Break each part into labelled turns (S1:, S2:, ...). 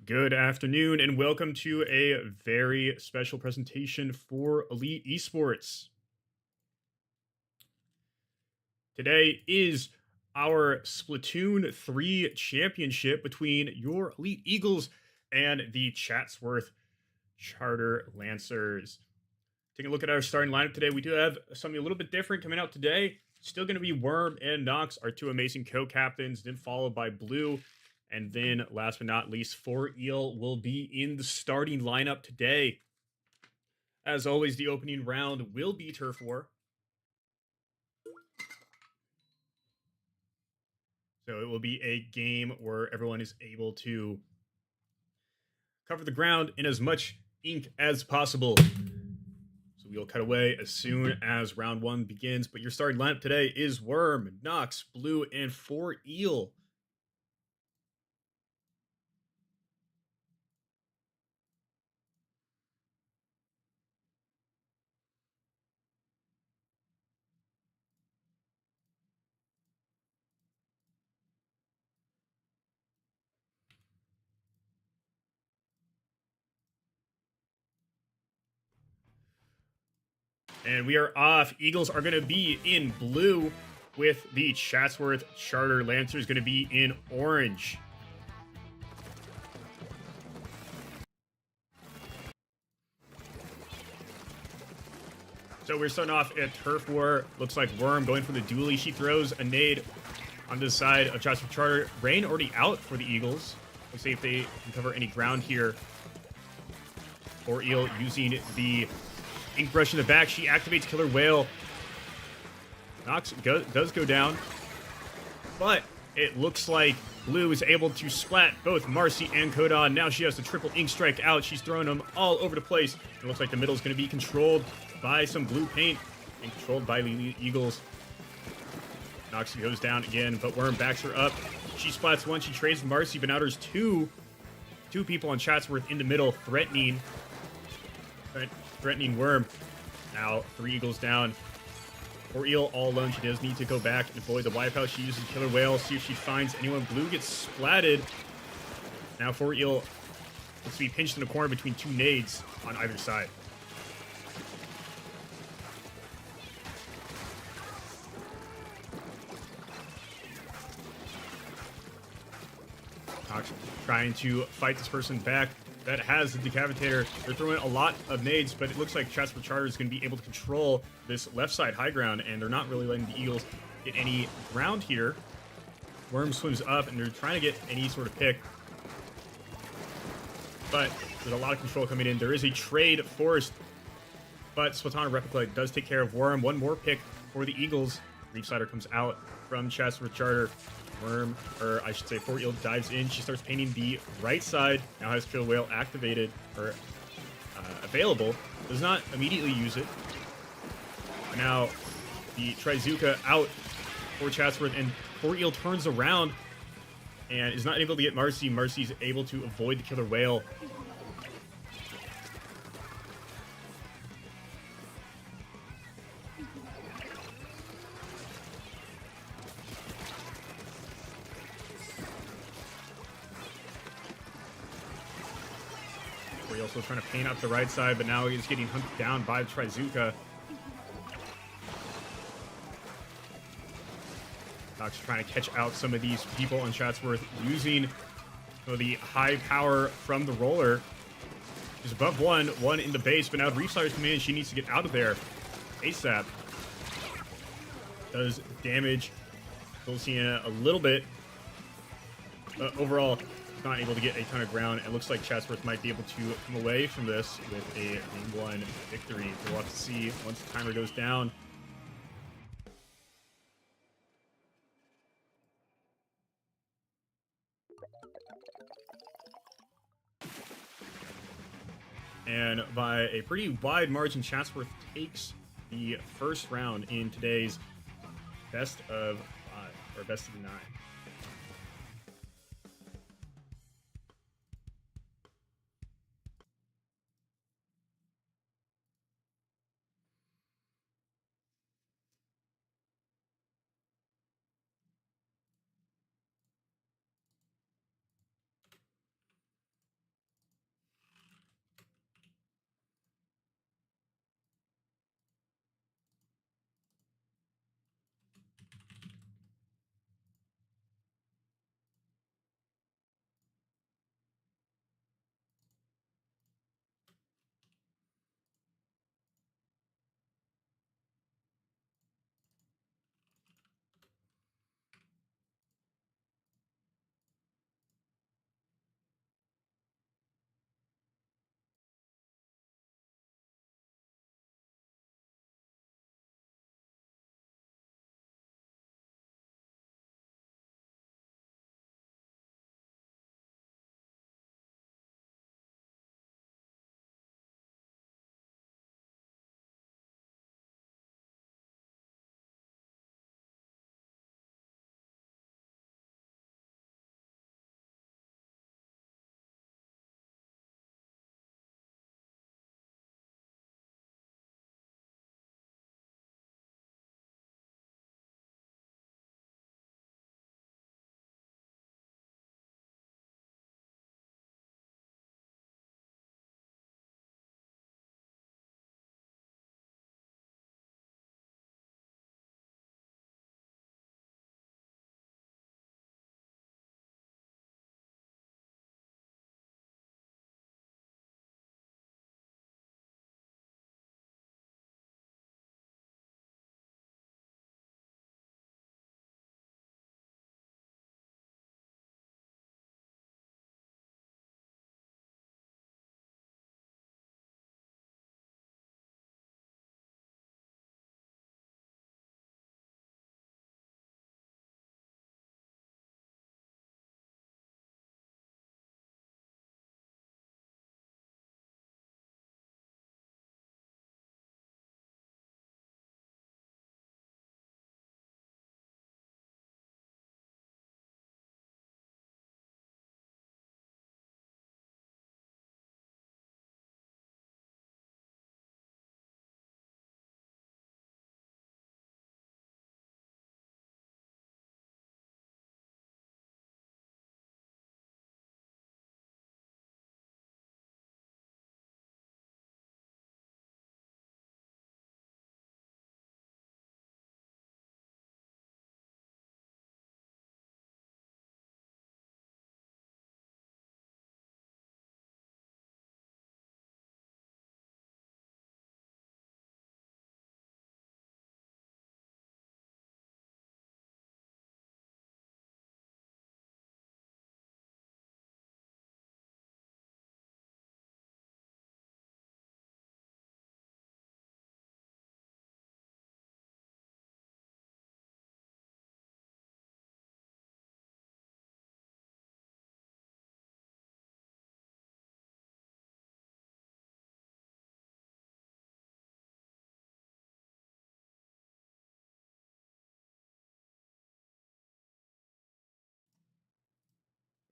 S1: Good afternoon, and welcome to a very special presentation for Elite Esports. Today is our Splatoon 3 championship between your Elite Eagles and the Chatsworth Charter Lancers. Taking a look at our starting lineup today, we do have something a little bit different coming out today. Still going to be Worm and Nox, our two amazing co-captains, then followed by Blue. And then, last but not least, 4EL will be in the starting lineup today. As always, the opening round will be Turf War. So it will be a game where everyone is able to cover the ground in as much ink as possible. So we'll cut away as soon as round one begins. But your starting lineup today is Worm, Nox, Blue, and 4EL. And we are off. Eagles are going to be in blue, with the Chatsworth Charter Lancers going to be in orange. So we're starting off at Turf War. Looks like Worm going for the dually. She throws a nade onto the side of Chatsworth Charter. Rain already out for the Eagles. Let's see if they can cover any ground here. 4EL using the ink brush in the back. She activates Killer Whale. Nox does go down, but it looks like Blue is able to splat both Marcy and Kodon. Now she has the triple ink strike out. She's throwing them all over the place. It looks like the middle is going to be controlled by some blue paint and controlled by the Eagles. Nox goes down again, but Worm backs her up. She splats one. She trades Marcy, but now there's two people on Chatsworth in the middle threatening Worm. Now 3 Eagles down. 4EL all alone. She does need to go back and avoid the wipeout. She uses Killer Whale, see if she finds anyone. Blue gets splatted. Now 4EL looks to be pinched in the corner between two nades on either side. Nox trying to fight this person back that has the decapitator. They're throwing a lot of nades, but it looks like Chatsworth Charter is going to be able to control this left side high ground, and they're not really letting the Eagles get any ground here. Worm swims up, and they're trying to get any sort of pick, but there's a lot of control coming in. There is a trade forced, but Splatoon Replica does take care of Worm. One more pick for the Eagles. Reefsider comes out from Chatsworth Charter. Worm, or I should say 4EL dives in. She starts painting the right side. Now has Killer Whale activated or available. Does not immediately use it. Now the Trizuka out for Chatsworth, and 4EL turns around and is not able to get Marcy. Marcy's able to avoid the Killer Whale. Also trying to paint up the right side, but now he's getting hunted down by the Trizuka. Nox trying to catch out some of these people on Chatsworth using the high power from the roller. She's above one in the base, but now Reefsider's coming in. She needs to get out of there ASAP. Does damage. Still seeing a little bit. Overall, not able to get a ton of ground. It looks like Chatsworth might be able to come away from this with a game 1 victory. We'll have to see once the timer goes down. And by a pretty wide margin, Chatsworth takes the first round in today's best of 5, or best of 9.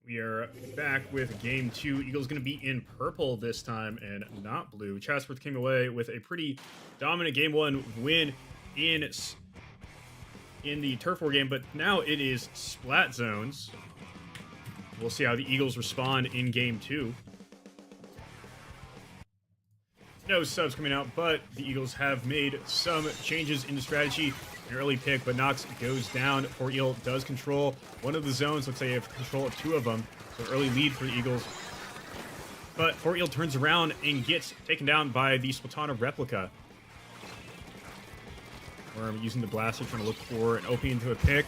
S1: We are back with game 2. Eagles going to be in purple this time and not blue. Chatsworth came away with a pretty dominant game 1 win in the Turf War game, but now it is Splat Zones. We'll see how the Eagles respond in game 2. No subs coming out, but the Eagles have made some changes in the strategy. An early pick, but Nox goes down. Fort Eel does control one of the zones. Looks like they have control of 2 of them. So early lead for the Eagles. But Fort Eel turns around and gets taken down by the Splatoon replica. Worm using the blaster, trying to look for an opening to a pick.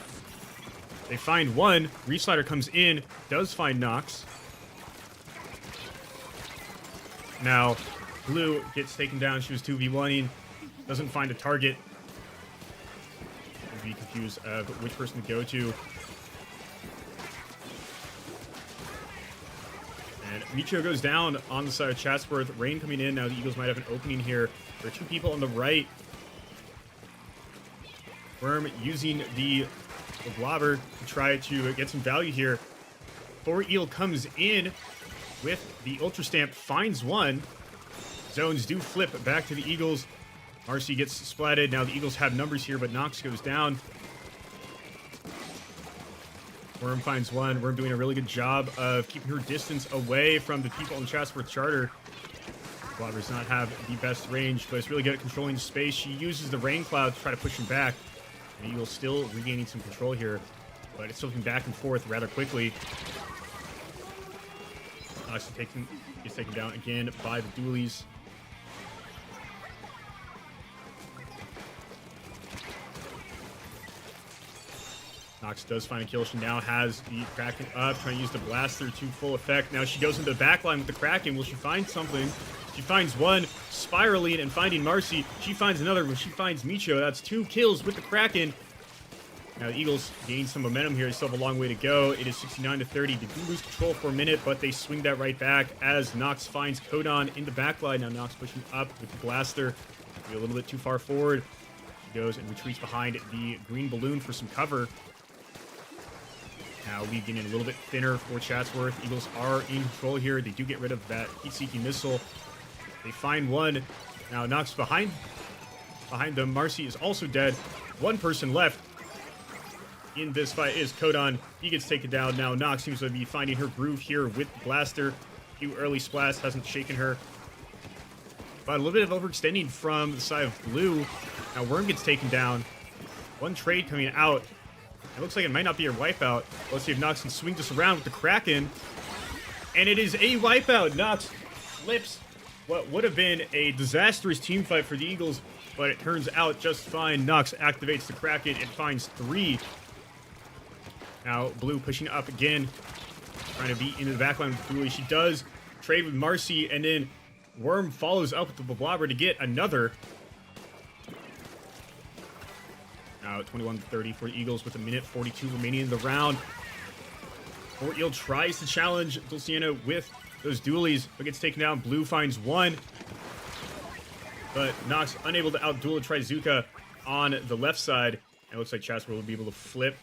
S1: They find one. Reef Slider comes in, does find Nox. Now, Blue gets taken down. She was 2v1ing. Doesn't find a target. Be confused of which person to go to. And Micho goes down on the side of Chatsworth. Rain coming in. Now the Eagles might have an opening here. There are 2 people on the right. Worm using the blobber to try to get some value here. Fort Eel comes in with the Ultra Stamp, finds one. Zones do flip back to the Eagles. Marcy gets splatted. Now the Eagles have numbers here, but Nox goes down. Worm finds one. Worm doing a really good job of keeping her distance away from the people on Chatsworth Charter. Blobber does not have the best range, but it's really good at controlling the space. She uses the Rain Cloud to try to push him back. The Eagles still regaining some control here, but it's tilting back and forth rather quickly. Nox gets taken down again by the dualies. Nox does find a kill. She now has the Kraken up, trying to use the blaster to full effect. Now she goes into the back line with the Kraken. Will she find something? She finds one, spiraling and finding Marcy. She finds another when she finds Micho. That's 2 kills with the Kraken. Now the Eagles gain some momentum here. They still have a long way to go. It is 69-30. They do lose control for a minute, but they swing that right back as Nox finds Kodon in the back line. Now Nox pushing up with the blaster. A little bit too far forward. She goes and retreats behind the green balloon for some cover. Now lead getting a little bit thinner for Chatsworth. Eagles are in control here. They do get rid of that heat-seeking missile. They find one. Now Nox behind them. Marcy is also dead. 1 person left in this fight is Kodon. He gets taken down. Now Nox seems to be finding her groove here with the blaster. Few early splats hasn't shaken her. But a little bit of overextending from the side of Blue. Now Worm gets taken down. 1 trade coming out. It looks like it might not be a wipeout. Let's see if Nox can swing this around with the Kraken. And it is a wipeout. Nox flips what would have been a disastrous team fight for the Eagles, but it turns out just fine. Nox activates the Kraken and finds 3. Now Blue pushing up again, trying to beat into the backline with Blue. She does trade with Marcy, and then Worm follows up with the Blobber to get another. Now 21-30 for the Eagles with 1:42 remaining in the round. Fort Eel tries to challenge Dulciana with those dualies, but gets taken down. Blue finds one, but Nox unable to outduel Trizuka on the left side. And it looks like Chatsworth will be able to flip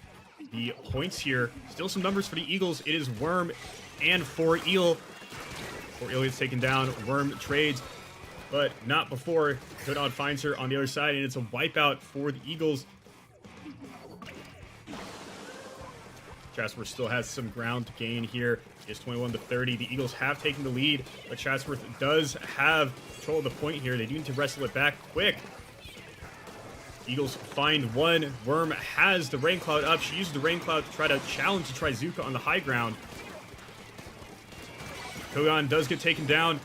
S1: the points here. Still some numbers for the Eagles. It is Worm and Fort Eel. Fort Eel gets taken down. Worm trades, but not before Kodon finds her on the other side, and it's a wipeout for the Eagles. Chatsworth still has some ground to gain here. It's 21-30. The Eagles have taken the lead, but Chatsworth does have control of the point here. They do need to wrestle it back quick. Eagles find one. Worm has the Rain Cloud up. She uses the Rain Cloud to try to challenge the Trizuka on the high ground. Kodon does get taken down.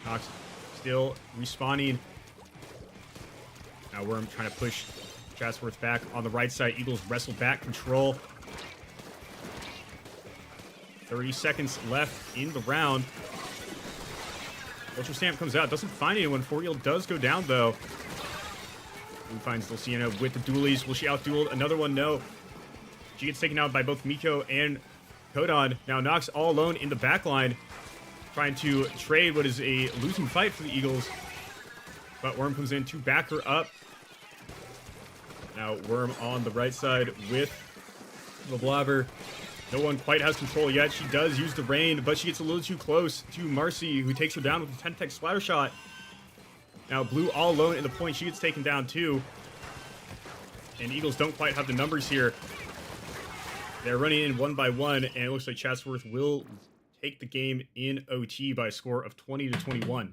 S1: Nox still respawning. Now Worm trying to push Chatsworth back on the right side. Eagles wrestle back control. 30 seconds left in the round. Ultra Stamp comes out. Doesn't find anyone. Fort Eel does go down, though. Blue finds Dulciana with the dualies. Will she outduel another one? No. She gets taken out by both Miko and Kodon. Now Nox all alone in the back line, trying to trade what is a losing fight for the Eagles. But Worm comes in to back her up. Now Worm on the right side with The Blabber. No one quite has control yet. She does use the rain, but she gets a little too close to Marcy, who takes her down with a 10-tech splatter shot. Now, Blue all alone in the point. She gets taken down too. And Eagles don't quite have the numbers here. They're running in one by one, and it looks like Chatsworth will take the game in OT by a score of 20-21.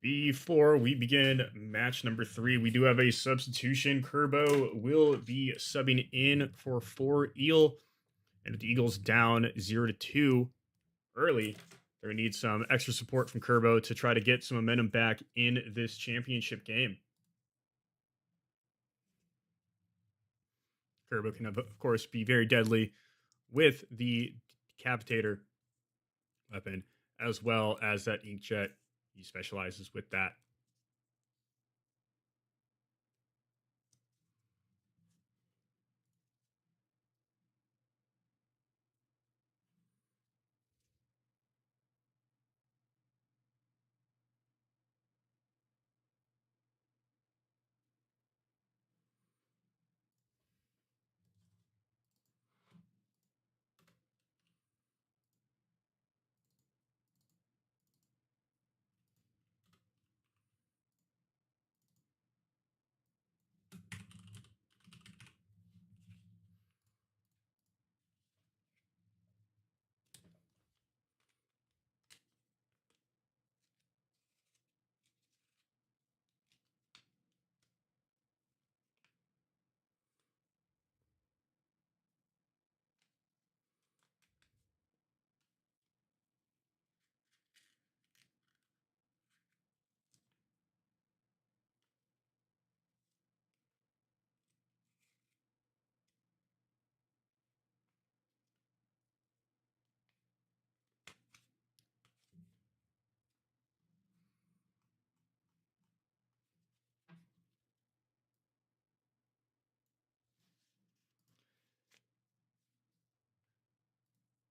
S1: Before we begin match number 3, we do have a substitution. Kerbo will be subbing in for Eel. And with the Eagles down 0-2 early, they're going to need some extra support from Kerbo to try to get some momentum back in this championship game. Kerbo can, of course, be very deadly with the Decapitator weapon, as well as that Inkjet. He specializes with that.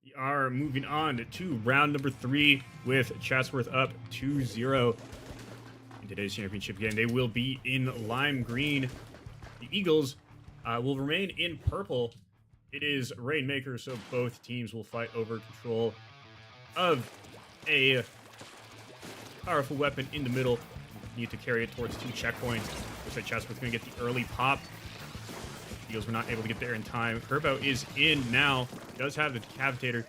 S1: We are moving on to round number 3 with Chatsworth up 2-0 in today's championship game. They will be in lime green. The Eagles will remain in purple. It is Rainmaker, so both teams will fight over control of a powerful weapon in the middle. Need to carry it towards 2 checkpoints. Looks like Chatsworth's going to get the early pop. Eagles were not able to get there in time. Kerbo is in now. Does have the decapitator.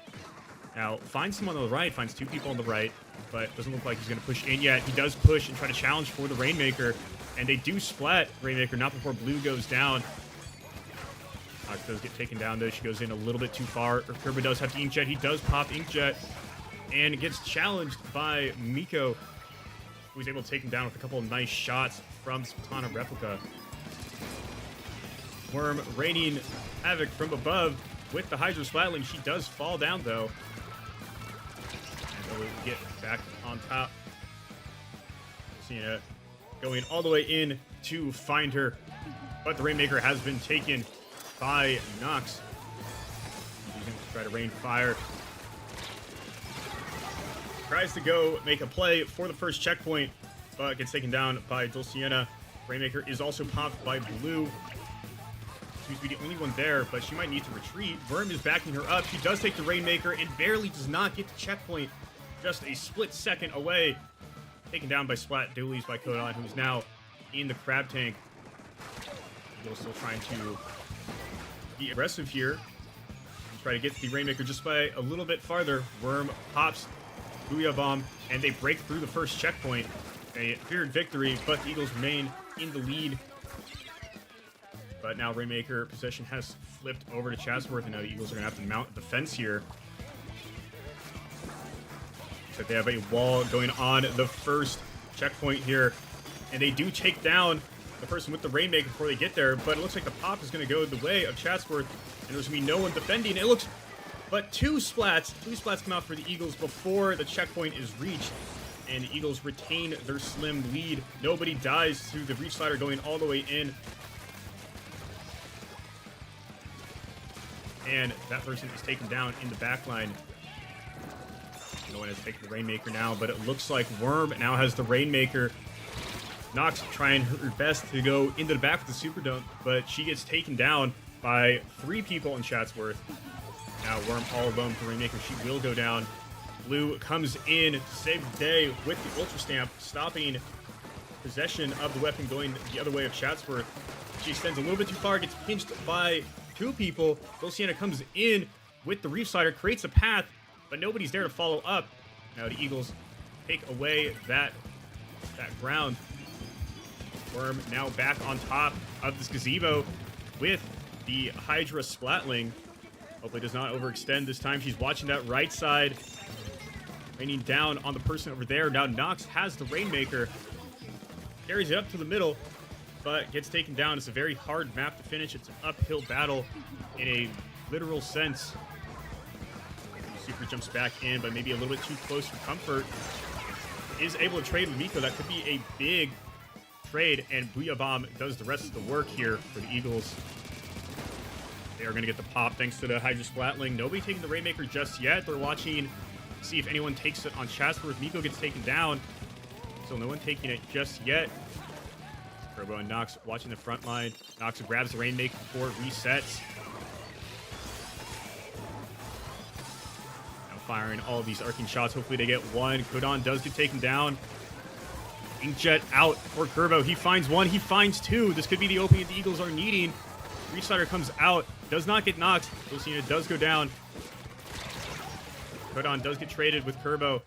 S1: Now, finds someone on the right. Finds 2 people on the right. But doesn't look like he's going to push in yet. He does push and try to challenge for the Rainmaker. And they do splat Rainmaker, not before Blue goes down. Nox does get taken down, though. She goes in a little bit too far. Kerbo does have the Inkjet. He does pop Inkjet. And gets challenged by Miko, who was able to take him down with a couple of nice shots from Splatoon replica. Worm raining havoc from above with the Hydra Splatling. She does fall down, though. And we'll get back on top. Cena going all the way in to find her. But the Rainmaker has been taken by Nox. He's going to try to rain fire. Tries to go make a play for the first checkpoint, but gets taken down by Dulciana. Rainmaker is also popped by Blue. Seems to be the only one there, but she might need to retreat. Worm is backing her up. She does take the Rainmaker and barely does not get the checkpoint. Just a split second away. Taken down by Splat Doolies by Kodon, who's now in the crab tank. Eagles still trying to be aggressive here. And try to get the Rainmaker just by a little bit farther. Worm pops Booyah Bomb, and they break through the first checkpoint. A feared victory, but the Eagles remain in the lead. But now Rainmaker possession has flipped over to Chatsworth, and now the Eagles are going to have to mount the fence here. So they have a wall going on the first checkpoint here, and they do take down the person with the Rainmaker before they get there, but it looks like the pop is going to go the way of Chatsworth, and there's going to be no one defending. It looks, but two splats come out for the Eagles before the checkpoint is reached, and the Eagles retain their slim lead. Nobody dies to the Reach Slider going all the way in. And that person is taken down in the back line. No one has taken the Rainmaker now, but it looks like Worm now has the Rainmaker. Nox trying her best to go into the back with the Super Dunk, but she gets taken down by 3 people in Chatsworth. Now Worm all alone with the Rainmaker. She will go down. Blue comes in to save the day with the Ultra Stamp, stopping possession of the weapon going the other way of Chatsworth. She extends a little bit too far, gets pinched by 2 people. Dulciana comes in with the Reef Slider, creates a path, but nobody's there to follow up. Now the Eagles take away that ground. Worm now back on top of this gazebo with the Hydra Splatling. Hopefully does not overextend this time. She's watching that right side. Raining down on the person over there. Now Nox has the Rainmaker. Carries it up to the middle, but gets taken down. It's a very hard map to finish. It's an uphill battle in a literal sense. Super jumps back in, but maybe a little bit too close for comfort. Is able to trade with Miko. That could be a big trade, and Booyah Bomb does the rest of the work here for the Eagles. They are going to get the pop thanks to the Hydra Splatling. Nobody taking the Rainmaker just yet. They're watching to see if anyone takes it on Chatsworth. Miko gets taken down, so no one taking it just yet. Kerbo and Nox watching the front line. Nox grabs the Rainmaker before it resets. Now firing all of these arcing shots. Hopefully they get one. Kodon does get taken down. Inkjet out for Kerbo. He finds 1. He finds 2. This could be the opening that the Eagles are needing. Reach Slider comes out. Does not get knocked. Dulciana does go down. Kodon does get traded with Kerbo.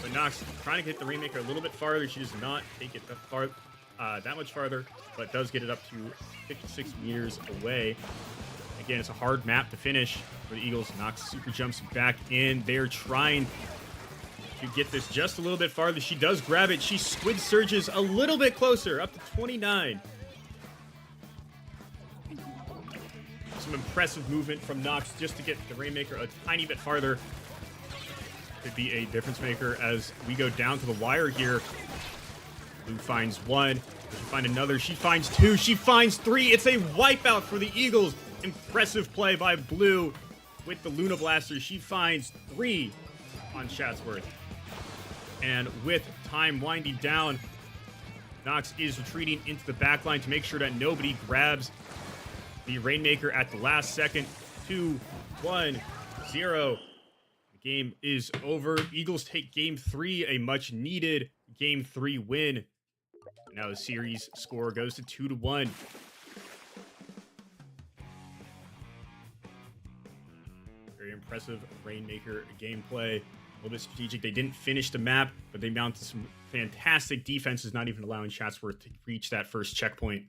S1: But Nox trying to get the Rainmaker a little bit farther. She does not take it that much farther, but does get it up to 56 meters away. Again, it's a hard map to finish for the Eagles. Nox super jumps back in. They're trying to get this just a little bit farther. She does grab it. She squid surges a little bit closer, up to 29. Some impressive movement from Nox just to get the Rainmaker a tiny bit farther. Could be a difference maker as we go down to the wire here. Blue finds 1. Does she find another? She finds 2. She finds 3. It's a wipeout for the Eagles. Impressive play by Blue. with the Luna Blaster. She finds 3 on Chatsworth. And with time winding down, Nox is retreating into the backline to make sure that nobody grabs the Rainmaker at the last second. 2, 1, 0. The game is over. Eagles take game 3, a much needed game 3 win. And now the series score goes to 2-1. Very impressive Rainmaker gameplay. A little bit strategic. They didn't finish the map, but they mounted some fantastic defenses, not even allowing Chatsworth to reach that first checkpoint.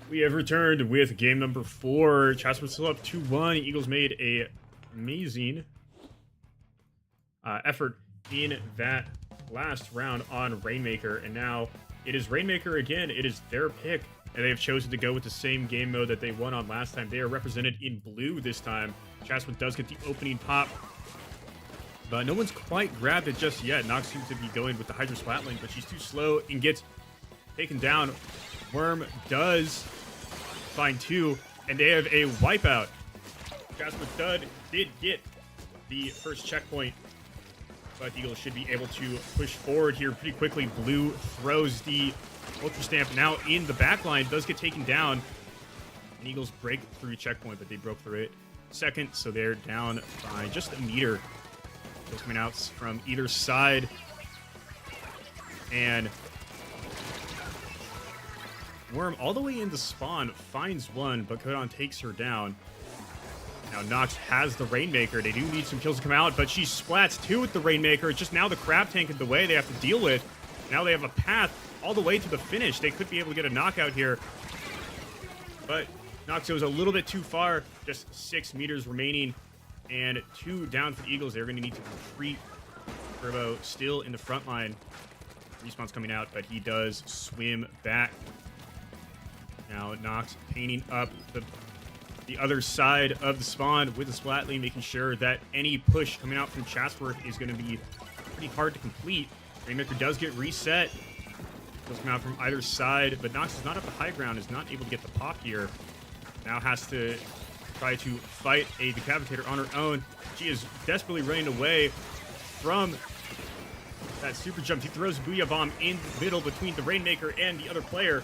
S1: We have returned with game number 4. Chatsworth still up 2-1. Eagles made a amazing effort in that last round on Rainmaker, and now it is Rainmaker again. It is their pick, and they have chosen to go with the same game mode that they won on last time. They are represented in blue this time. Chatsworth does get the opening pop, but no one's quite grabbed it just yet. Nox seems to be going with the Hydra Splatling, but she's too slow and gets taken down. Worm does find 2, and they have a wipeout. Chatsworth did get the first checkpoint, but the Eagles should be able to push forward here pretty quickly. Blue throws the Ultra Stamp now in the backline, does get taken down. And Eagles break through checkpoint, but they broke through it second, so they're down by just a meter. Those coming out from either side. And Worm all the way into spawn finds one, but Kodon takes her down. Now Nox has the Rainmaker. They do need some kills to come out, but she splats 2 with the Rainmaker. It's just now the Crab Tank in the way they have to deal with. Now they have a path all the way to the finish. They could be able to get a knockout here, but Nox goes a little bit too far. Just 6 meters remaining, and 2 down for the Eagles. They're going to need to retreat. Turbo still in the front line. Respawn's coming out, but he does swim back. Now Nox painting up the other side of the spawn with the Splatling, making sure that any push coming out from Chatsworth is going to be pretty hard to complete. Rainmaker does get reset. Does come out from either side, but Nox is not up the high ground, is not able to get the pop here. Now has to try to fight a Decapitator on her own. She is desperately running away from that super jump. He throws a Booyah Bomb in the middle between the Rainmaker and the other player.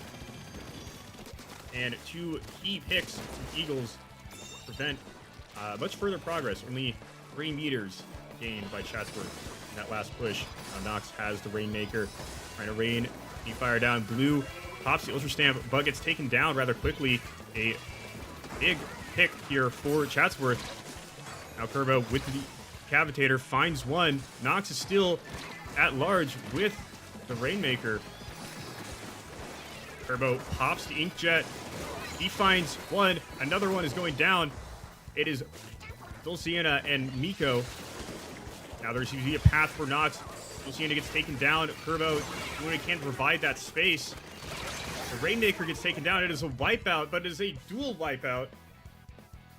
S1: And 2 key picks from Eagles prevent much further progress. Only 3 meters gained by Chatsworth in that last push. Nox has the Rainmaker, trying to rain the fire down. Blue pops the Ultra Stamp, but gets taken down rather quickly. A big pick here for Chatsworth. Now Curvo with the Cavitator finds one. Nox is still at large with the Rainmaker. Turbo pops the Inkjet. He finds one. Another one is going down. It is Dulciana and Miko. Now there seems to be a path for Nox. Dulciana gets taken down. Curvo doing what he can to provide that space. The Rainmaker gets taken down. It is a wipeout, but it is a dual wipeout.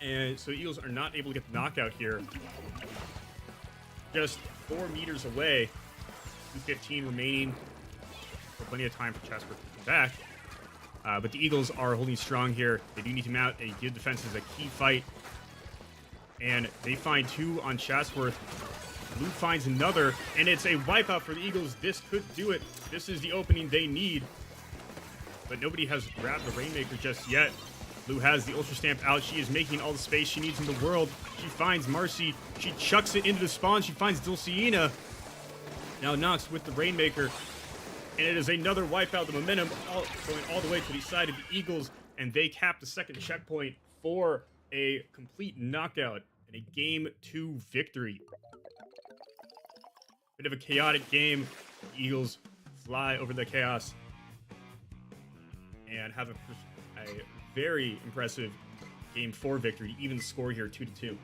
S1: And so Eagles are not able to get the knockout here. Just 4 meters away. 2:15 remaining. So plenty of time for Chatsworth to come back. But the Eagles are holding strong here. They do need to mount a good defense as a key fight. And they find 2 on Chatsworth. Blue finds another, and it's a wipeout for the Eagles. This could do it. This is the opening they need. But nobody has grabbed the Rainmaker just yet. Blue has the Ultra Stamp out. She is making all the space she needs in the world. She finds Marcy. She chucks it into the spawn. She finds Dulciana. Now Nox with the Rainmaker. And it is another wipeout. The momentum going all the way to the side of the Eagles. And they cap the second checkpoint for a complete knockout and a Game 2 victory. Bit of a chaotic game. The Eagles fly over the chaos and have a very impressive Game 4 victory. Even the score here, 2-2.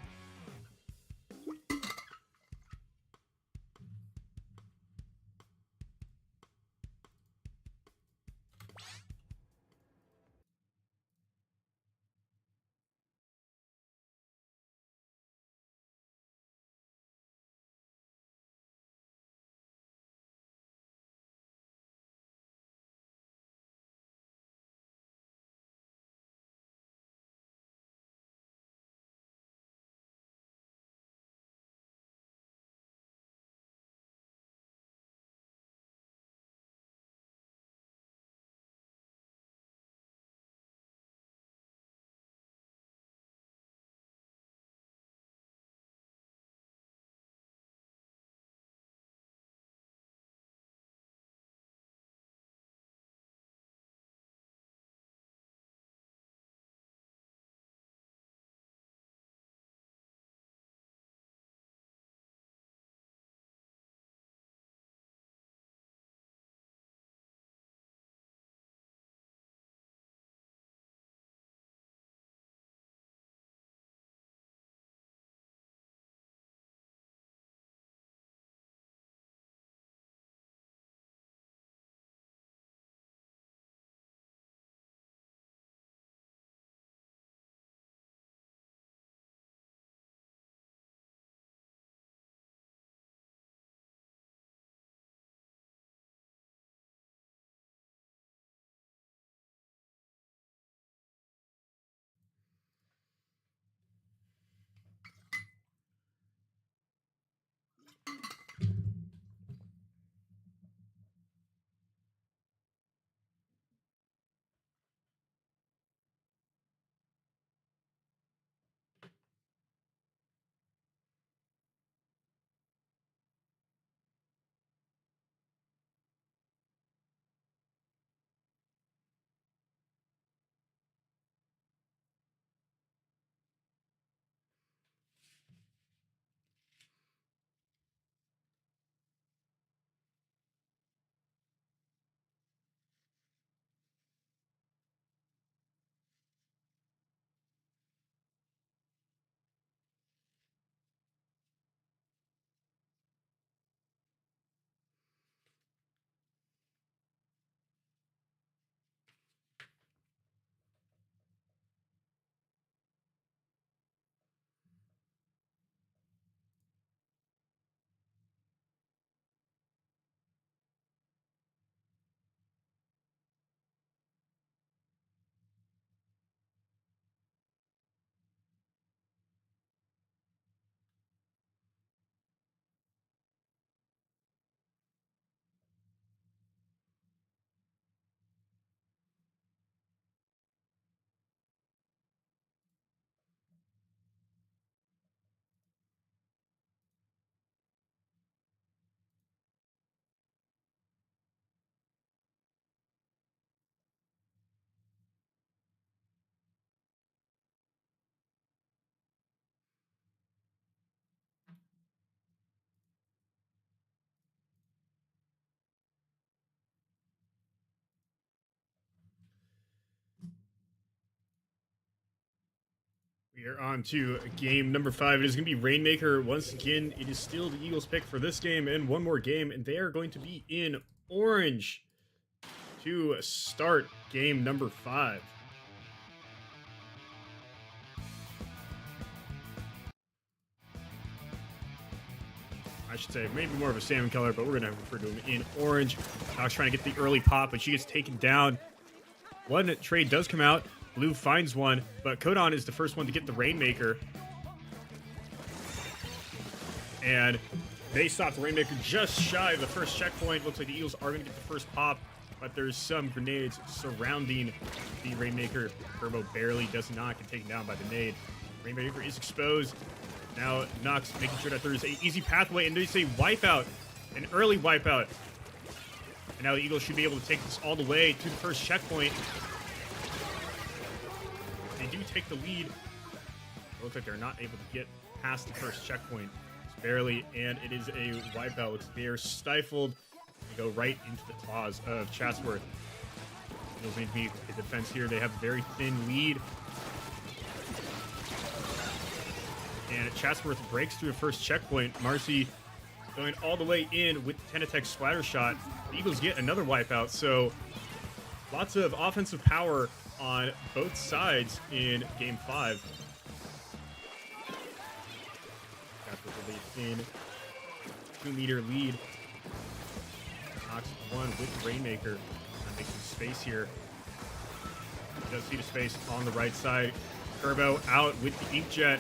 S1: We are on to game number 5. It is going to be Rainmaker. Once again, it is still the Eagles' pick for this game and one more game, and they are going to be in orange to start game number 5. I should say maybe more of a salmon color, but we're going to refer to him in orange. Nox trying to get the early pop, but she gets taken down. One trade does come out. Blue finds one, but Kodon is the first one to get the Rainmaker. And they stop the Rainmaker just shy of the first checkpoint. Looks like the Eagles are going to get the first pop, but there's some grenades surrounding the Rainmaker. Turbo barely does not get taken down by the nade. Rainmaker is exposed. Now Nox making sure that there's an easy pathway, and there's a wipeout, an early wipeout. And now the Eagles should be able to take this all the way to the first checkpoint. They do take the lead. It looks like they're not able to get past the first checkpoint. It's barely, and it is a wipeout. Looks like they are stifled. They go right into the claws of Chatsworth. Eagles need to be a defense here. They have a very thin lead. And Chatsworth breaks through the first checkpoint. Marcy going all the way in with the 10-attack splatter shot. The Eagles get another wipeout, so lots of offensive power on both sides in game 5. Chatsworth in 2-meter lead. Nox one with Rainmaker. Trying to make some space here. He does see the space on the right side. Turbo out with the inkjet.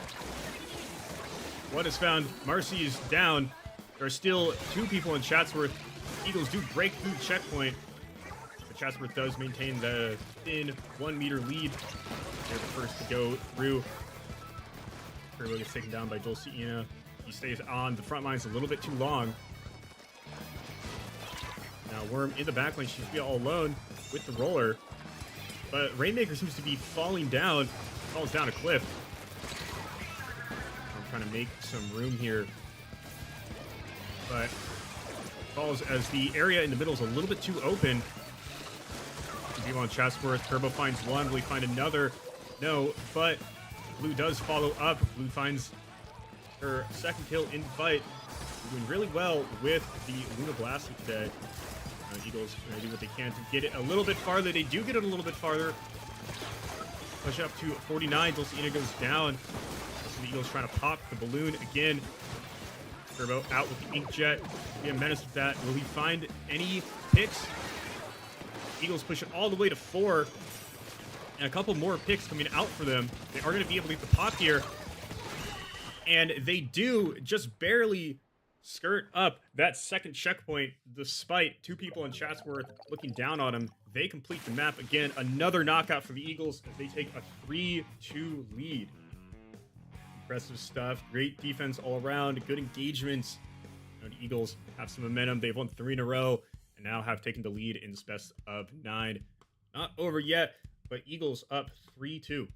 S1: One is found. Marcy is down. There are still 2 people in Chatsworth. Eagles do break through the checkpoint, but Chatsworth does maintain the thin 1-meter lead. They're the first to go through. Turbo gets taken down by Dulciina. He stays on the front lines a little bit too long. Now Worm in the back lane. She's all alone with the roller, but Rainmaker seems to be falling down. Falls down a cliff. Trying to make some room here, but falls as the area in the middle is a little bit too open. People on Chatsworth. Turbo finds one. Will he find another? No, but Blue does follow up. Blue finds her second kill in the fight. Doing really well with the Luna Blaster today. Eagles are going to do what they can to get it a little bit farther. They do get it a little bit farther. Push up to 49. Dulciina goes down. The Eagles trying to pop the balloon again. Turbo out with the inkjet. Be a menace with that. Will he find any picks? Eagles push it all the way to 4. And a couple more picks coming out for them. They are going to be able to get the pop here. And they do just barely skirt up that second checkpoint, despite 2 people in Chatsworth looking down on them. They complete the map again. Another knockout for the Eagles as they take a 3-2 lead. Impressive stuff. Great defense all around. Good engagements. The Eagles have some momentum. They've won 3 in a row and now have taken the lead in this best of 9. Not over yet, but Eagles up 3-2.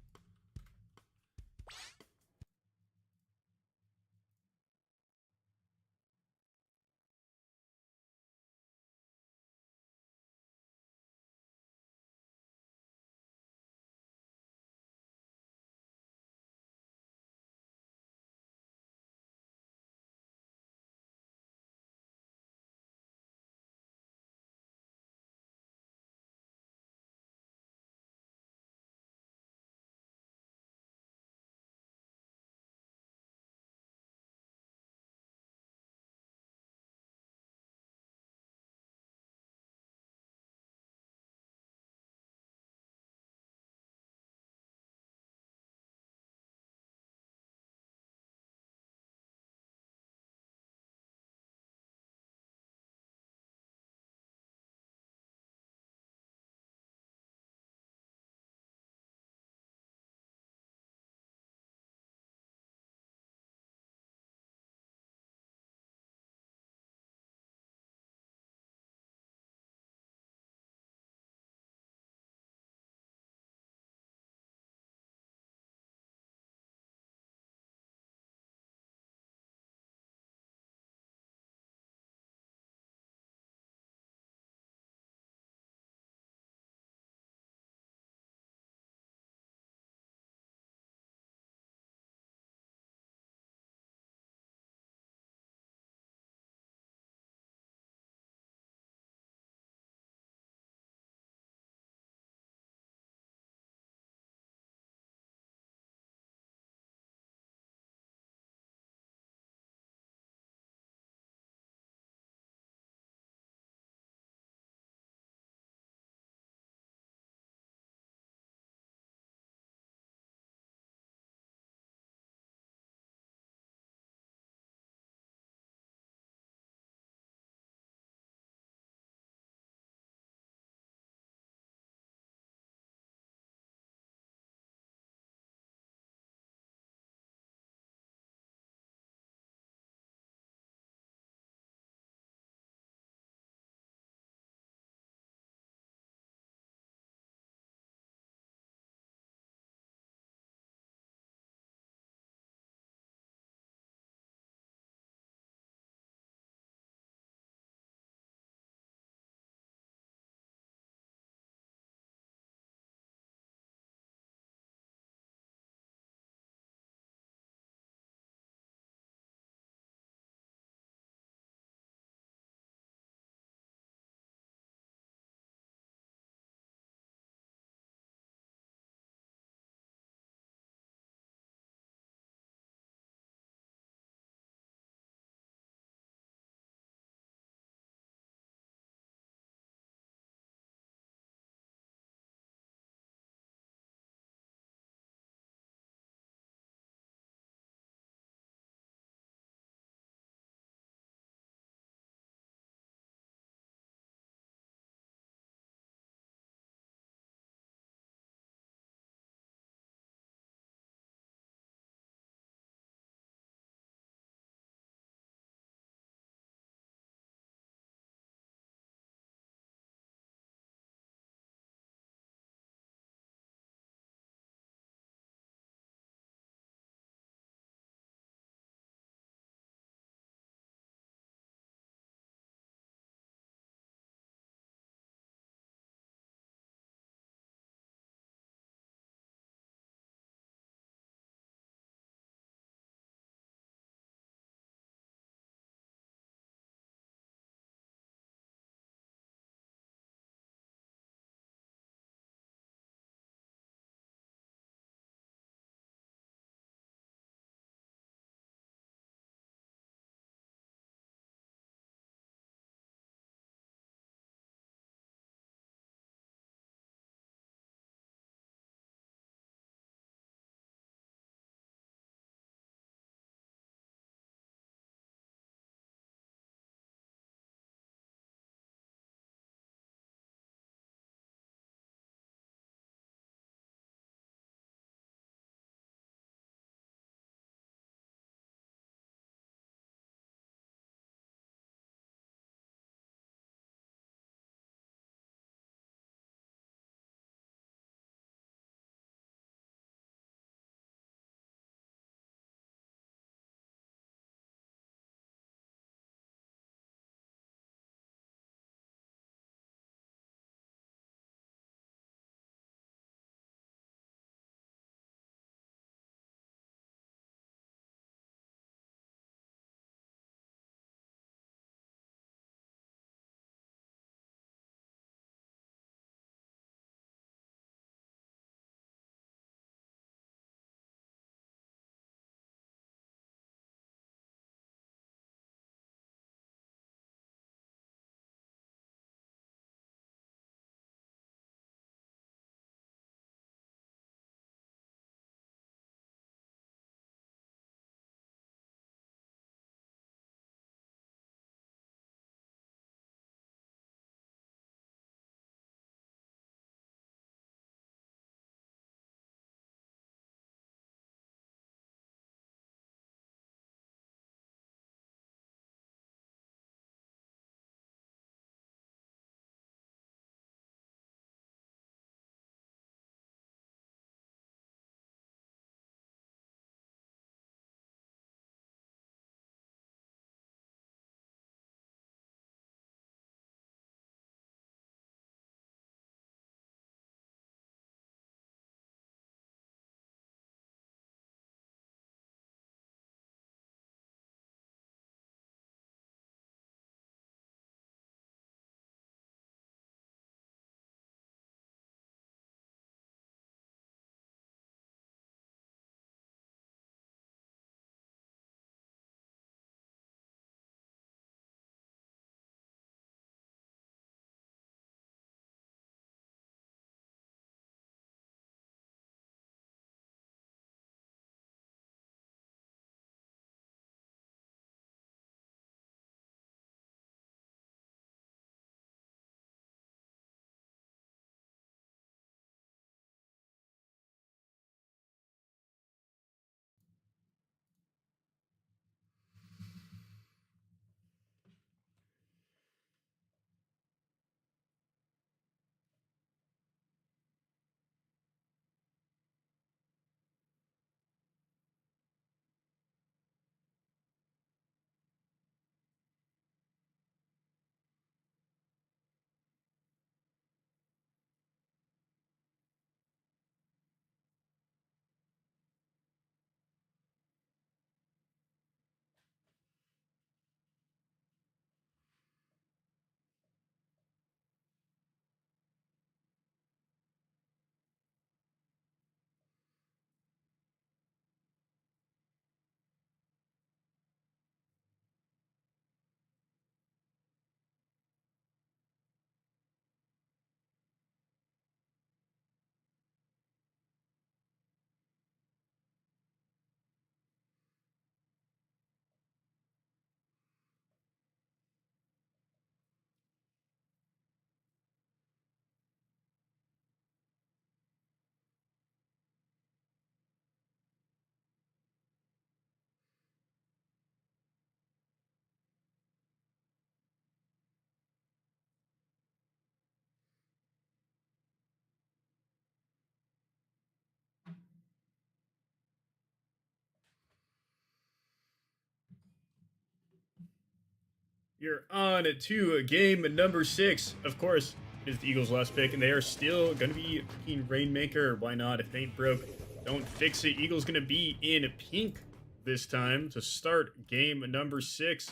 S1: You're on to game number 6. Of course, it is the Eagles' last pick, and they are still going to be picking Rainmaker. Why not? If it ain't broke, don't fix it. Eagles going to be in pink this time to start game number 6.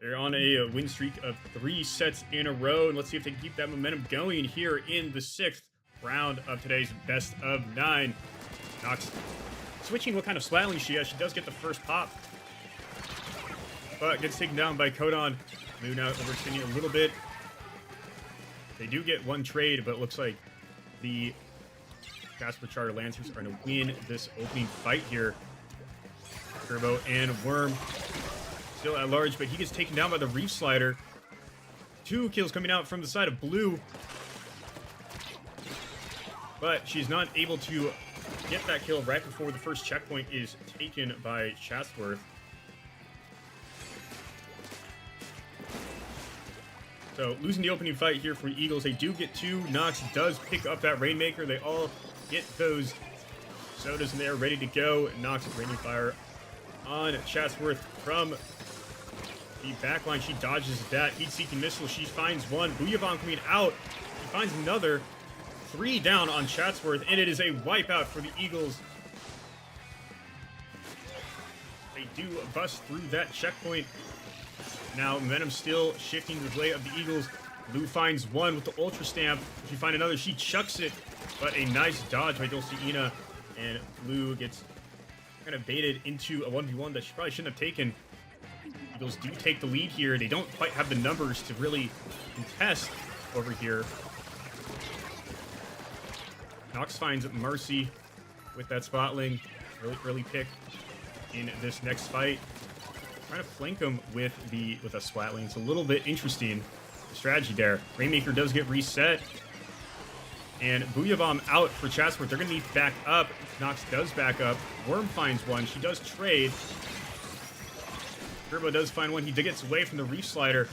S1: They're on a win streak of 3 sets in a row, and let's see if they can keep that momentum going here in the 6th round of today's best of 9. Nox switching what kind of splatling she has. She does get the first pop, but gets taken down by Kodon. Blue now overextending a little bit. They do get one trade, but it looks like the Casper Charter Lancers are going to win this opening fight here. Turbo and Worm still at large, but he gets taken down by the Reef Slider. 2 kills coming out from the side of Blue, but she's not able to get that kill right before the first checkpoint is taken by Chatsworth. So losing the opening fight here for Eagles. They do get 2. Nox does pick up that Rainmaker. They all get those sodas and they're ready to go. Nox raining fire on Chatsworth from the backline. She dodges that heat-seeking missile. She finds one. Booyah Bomb coming out. She finds another. 3 down on Chatsworth, and it is a wipeout for the Eagles. They do bust through that checkpoint. Now, momentum still shifting the way of the Eagles. Blue finds one with the Ultra Stamp. She finds another. She chucks it, but a nice dodge by Dulceina, and Blue gets kind of baited into a 1v1 that she probably shouldn't have taken. Eagles do take the lead here. They don't quite have the numbers to really contest over here. Nox finds Mercy with that spotling. Really early pick in this next fight. Trying to flank him with a splatling. It's a little bit interesting strategy there. Rainmaker does get reset. And Booyah Bomb out for Chatsworth. They're going to need to back up. Nox does back up. Worm finds one. She does trade. Turbo does find one. He gets away from the Reef Slider.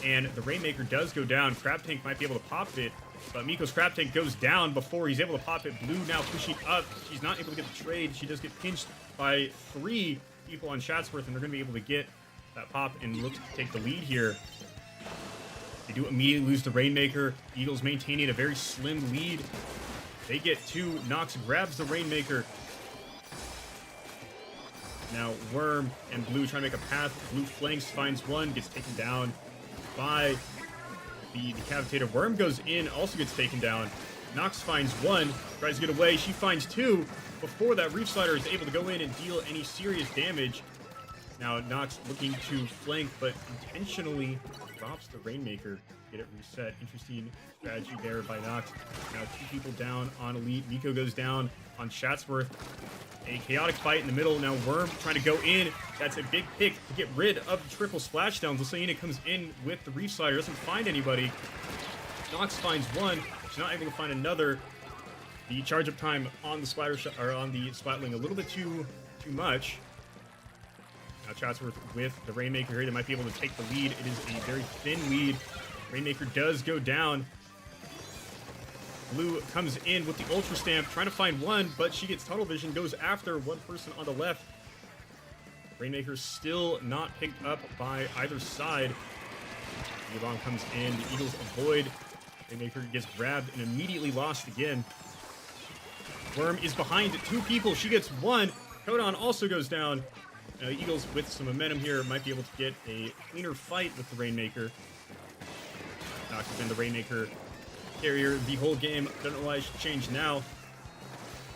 S1: And the Rainmaker does go down. Crab Tank might be able to pop it. But Miko's Crab Tank goes down before he's able to pop it. Blue now pushing up. She's not able to get the trade. She does get pinched by 3 people on Chatsworth, and they're going to be able to get that pop and look to take the lead here. They do immediately lose the Rainmaker. Eagles maintaining a very slim lead. They get 2. Nox grabs the Rainmaker. Now Worm and Blue trying to make a path. Blue flanks, finds one, gets taken down by the Decapitator. Worm goes in, also gets taken down. Nox finds one, tries to get away. She finds 2 before that Reef Slider is able to go in and deal any serious damage. Now Nox looking to flank, but intentionally drops the Rainmaker. Get it reset. Interesting strategy there by Nox. Now 2 people down on Elite. Miko goes down on Chatsworth. A chaotic fight in the middle. Now Worm trying to go in. That's a big pick to get rid of the triple splashdowns. Luciana comes in with the Reef Slider. Doesn't find anybody. Nox finds one. She's not able to find another. The charge up time on the splatter or on the splatling a little bit too much. Now Chatsworth with the Rainmaker here. They might be able to take the lead. It is a very thin lead. Rainmaker does go down. Blue comes in with the Ultra Stamp, trying to find one, but she gets tunnel vision, goes after one person on the left. Rainmaker still not picked up by either side. The bomb comes in, the Eagles avoid. Rainmaker gets grabbed and immediately lost again. Worm is behind 2 people, she gets 1. Kodon also goes down. Eagles with some momentum here might be able to get a cleaner fight with the Rainmaker. Nox has been the Rainmaker carrier the whole game. Don't know why it should change now.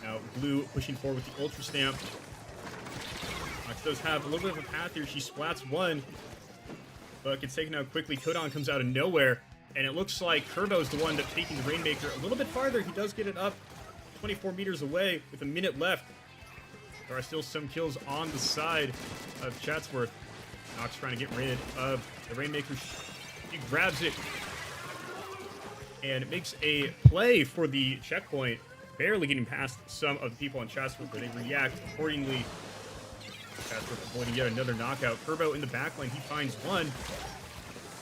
S1: Now Blue pushing forward with the Ultra Stamp. Nox does have a little bit of a path here. She splats 1, but gets taken out quickly. Kodon comes out of nowhere, and it looks like Kurbo's the one that's taking the Rainmaker a little bit farther. He does get it up 24 meters away with a minute left. There are still some kills on the side of Chatsworth. Nox trying to get rid of the Rainmaker. He grabs it and makes a play for the checkpoint, barely getting past some of the people on Chatsworth, but they react accordingly. Chatsworth avoiding yet another knockout. Kurbo in the backline, he finds one,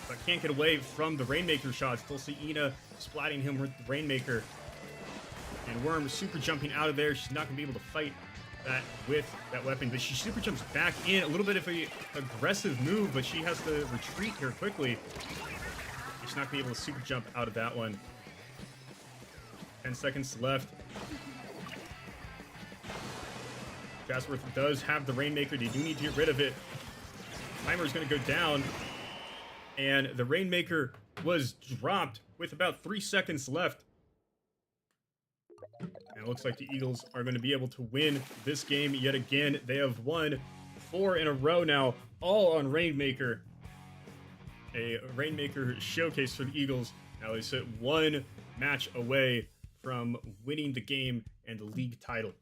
S1: but can't get away from the Rainmaker shots. Dulceina splatting him with the Rainmaker. And Worm super jumping out of there. She's not going to be able to fight that with that weapon, but she super jumps back in. A little bit of a aggressive move, but she has to retreat here quickly. She's not gonna be able to super jump out of that one. 10 seconds left. Jasworth does have the Rainmaker. They do need to get rid of it. Timer is going to go down. And the Rainmaker was dropped with about 3 seconds left. And it looks like the Eagles are going to be able to win this game yet again. They have won 4 in a row now, all on Rainmaker. A Rainmaker showcase for the Eagles. Now they sit 1 match away from winning the game and the league title.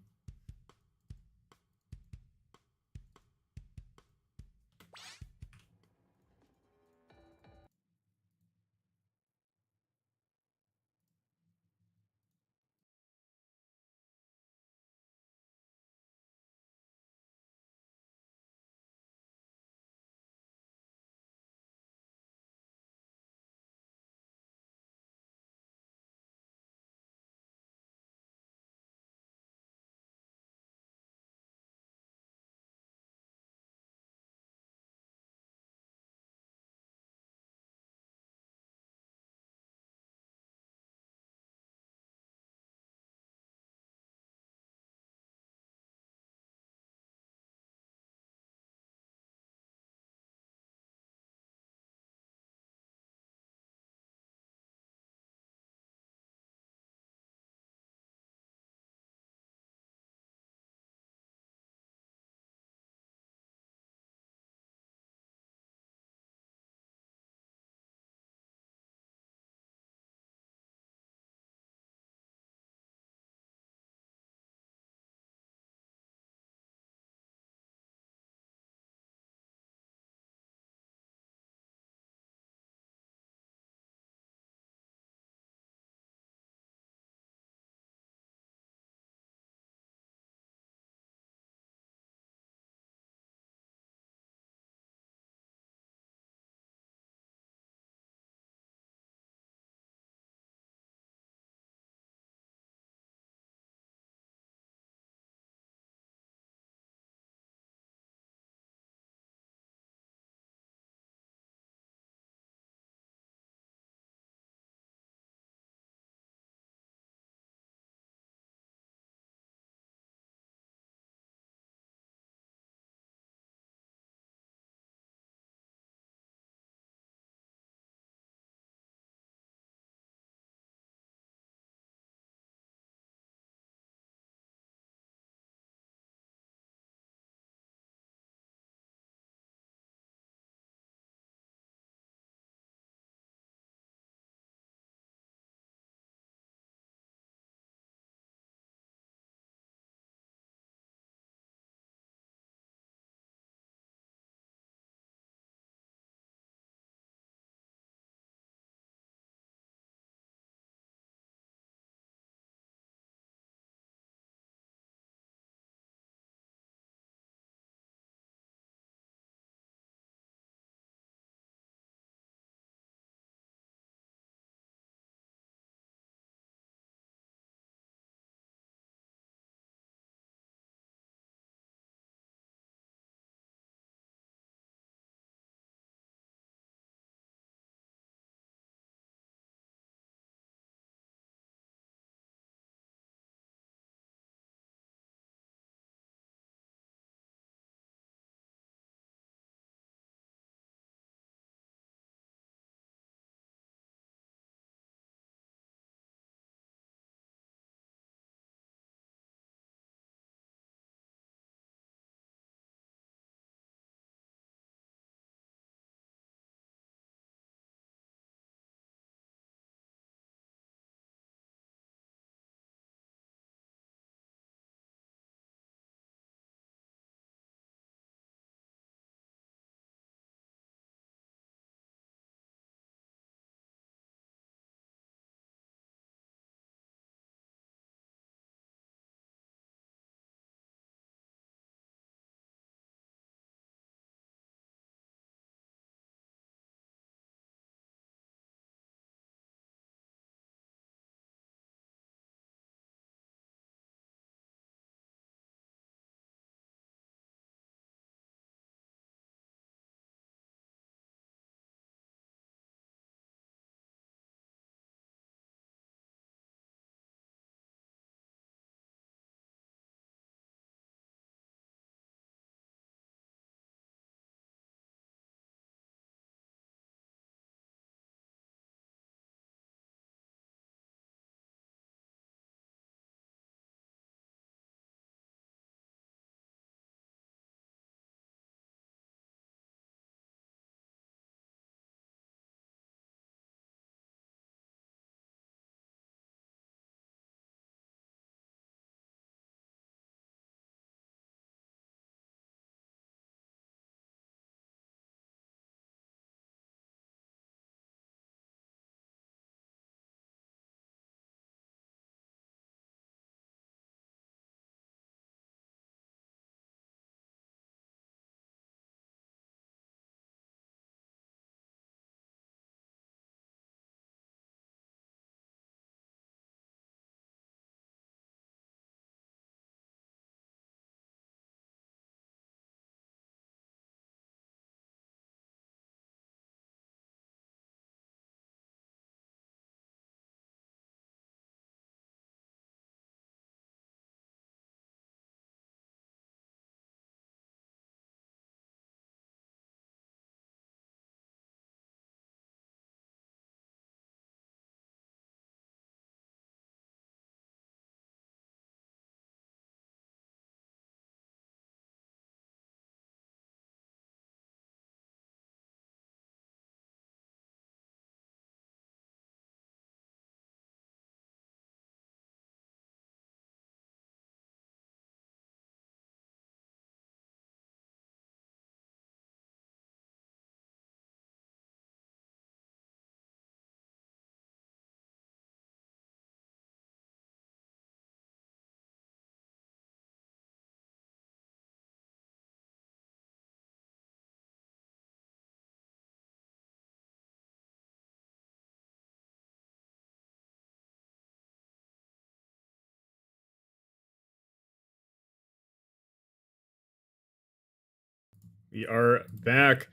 S1: We are back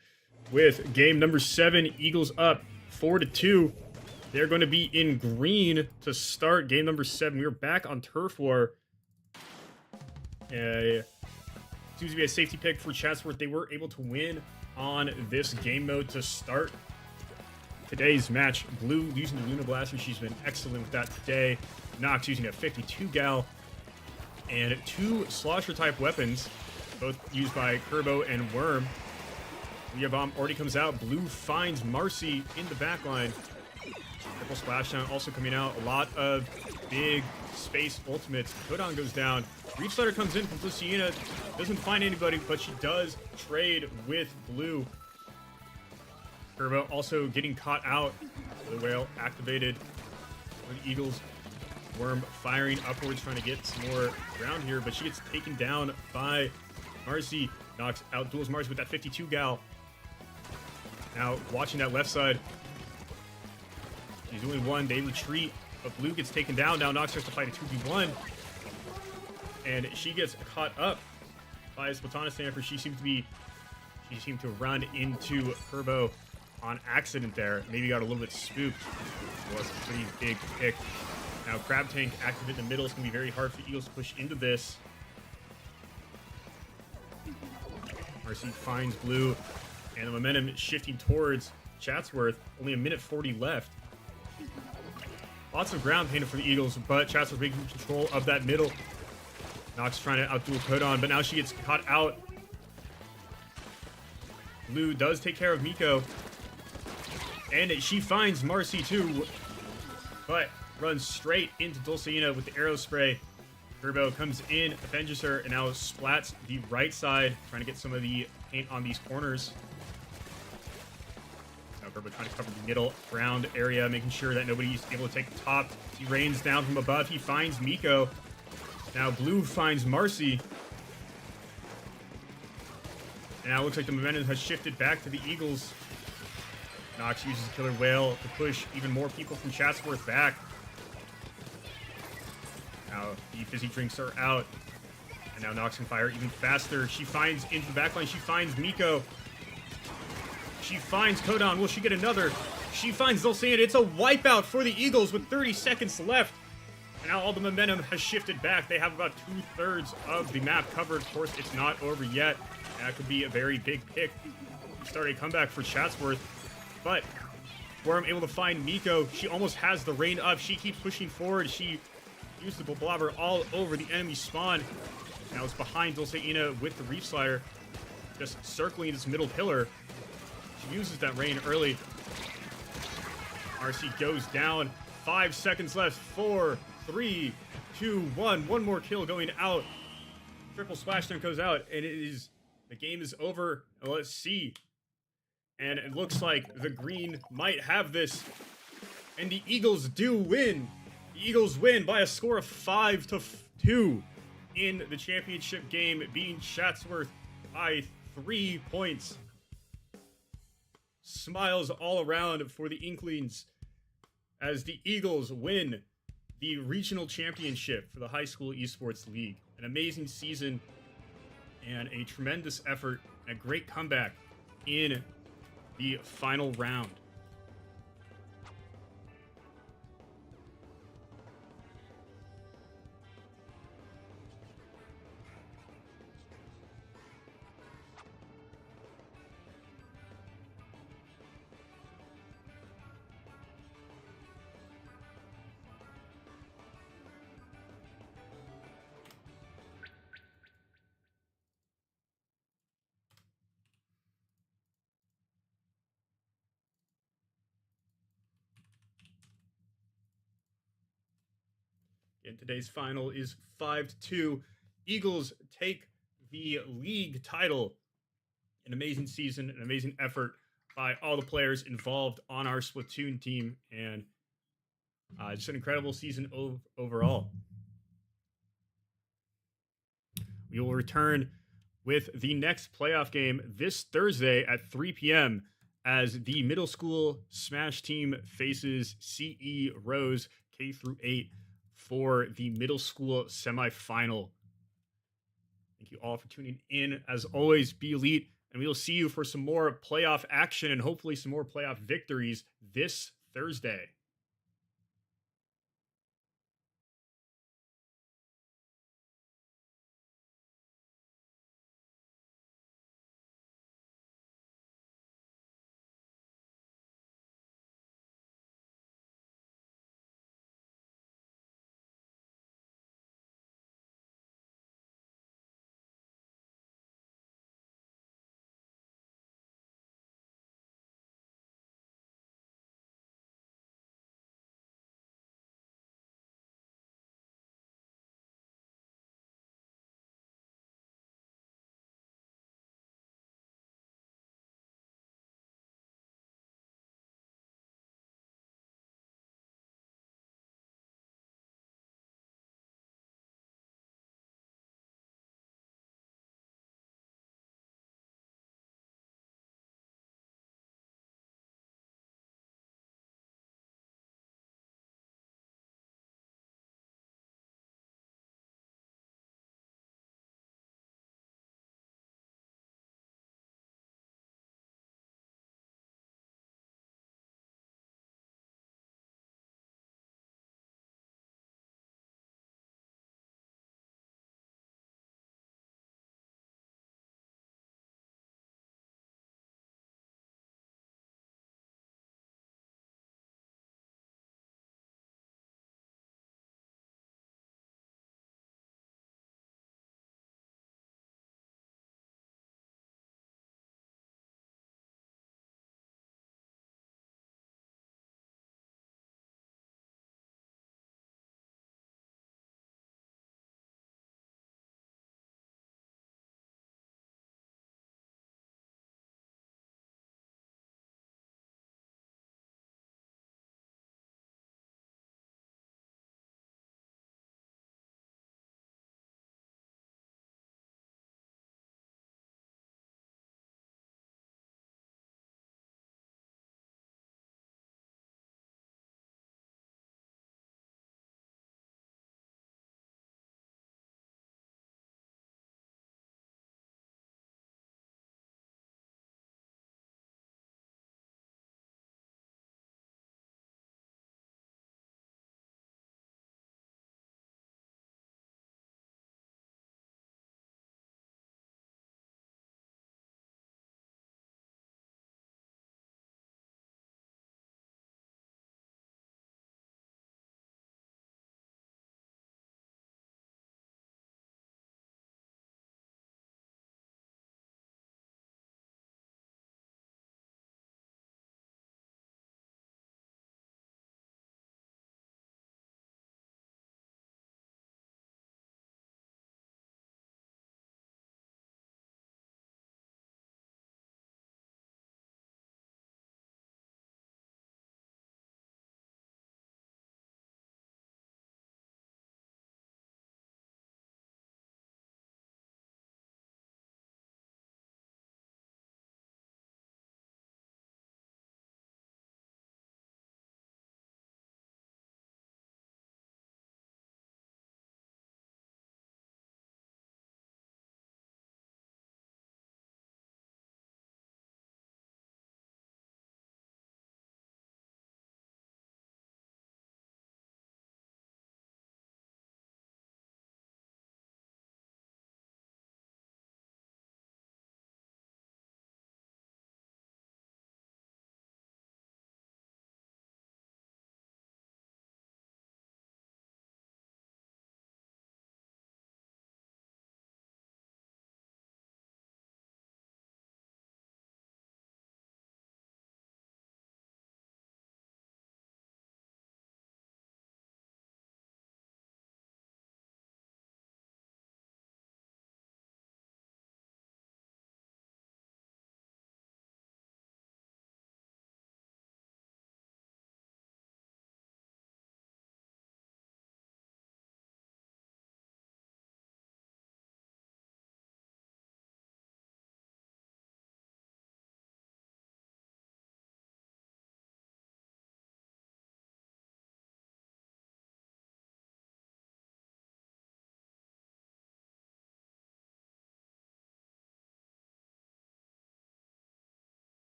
S1: with game number 7. Eagles up 4-2. They're going to be in green to start game number 7. We are back on Turf War. Seems to be a safety pick for Chatsworth. They were able to win on this game mode to start today's match. Blue using the Luna Blaster. She's been excellent with that today. Nox using a 52 gal. And 2 Slosher type weapons, both used by Kerbo and Worm. Leah Bomb already comes out. Blue finds Marcy in the back line. Triple Splashdown also coming out. A lot of big space ultimates. Kodan goes down. Reef Slider comes in from Luciana. Doesn't find anybody, but she does trade with Blue. Kerbo also getting caught out. The whale activated for the Eagles. Worm firing upwards, trying to get some more ground here, but she gets taken down by Marcy. Nox out duels Marcy with that 52 gal. Now watching that left side. She's only one. They retreat, but Blue gets taken down. Now Nox has to fight a 2v1. And she gets caught up by a Splatoon Stamper. She seemed to run into Kerbo on accident there. Maybe got a little bit spooked. It was a pretty big pick. Now Crab Tank active in the middle. It's going to be very hard for Eagles to push into this. Marcy finds Blue, and the momentum is shifting towards Chatsworth. Only a minute 40 left. Lots of ground painted for the Eagles, but Chatsworth making control of that middle. Nox trying to outduel Kodan, but now she gets caught out. Blue does take care of Miko. And she finds Marcy too, but runs straight into Dulceina with the arrow spray. Turbo comes in, avenges her, and now splats the right side, trying to get some of the paint on these corners. Now Turbo trying to cover the middle ground area, making sure that nobody's able to take the top. He rains down from above. He finds Miko. Now Blue finds Marcy. And now it looks like the momentum has shifted back to the Eagles. Nox uses Killer Whale to push even more people from Chatsworth back. Now the fizzy drinks are out. And now Nox can fire even faster. She finds into the backline. She finds Miko. She finds Kodan. Will she get another? She finds Dulceina. It's a wipeout for the Eagles with 30 seconds left. And now all the momentum has shifted back. They have about 2/3 of the map covered. Of course, it's not over yet. That could be a very big pick. Start a comeback for Chatsworth. But Worm able to find Miko. She almost has the rain up. She keeps pushing forward. She used the blobber all over the enemy spawn. Now it's behind Dulceina with the Reef Slider. Just circling this middle pillar. She uses that rain early. RC goes down. 5 seconds left. 4, 3, 2, 1. One more kill going out. Triple Splashdown goes out. And the game is over. Let's see. And it looks like the green might have this. And the Eagles do win. The Eagles win by a score of 5-2 in the championship game, beating Chatsworth by 3 points. Smiles all around for the Inklings as the Eagles win the regional championship for the High School Esports League. An amazing season and a tremendous effort and a great comeback in the final round. And today's final is 5-2. Eagles take the league title. An amazing season, an amazing effort by all the players involved on our Splatoon team, and just an incredible season overall. We will return with the next playoff game this Thursday at 3 p.m. as the middle school Smash team faces CE Rose K through 8 for the middle school semifinal. Thank you all for tuning in. As always, be elite and we will see you for some more playoff action and hopefully some more playoff victories this Thursday.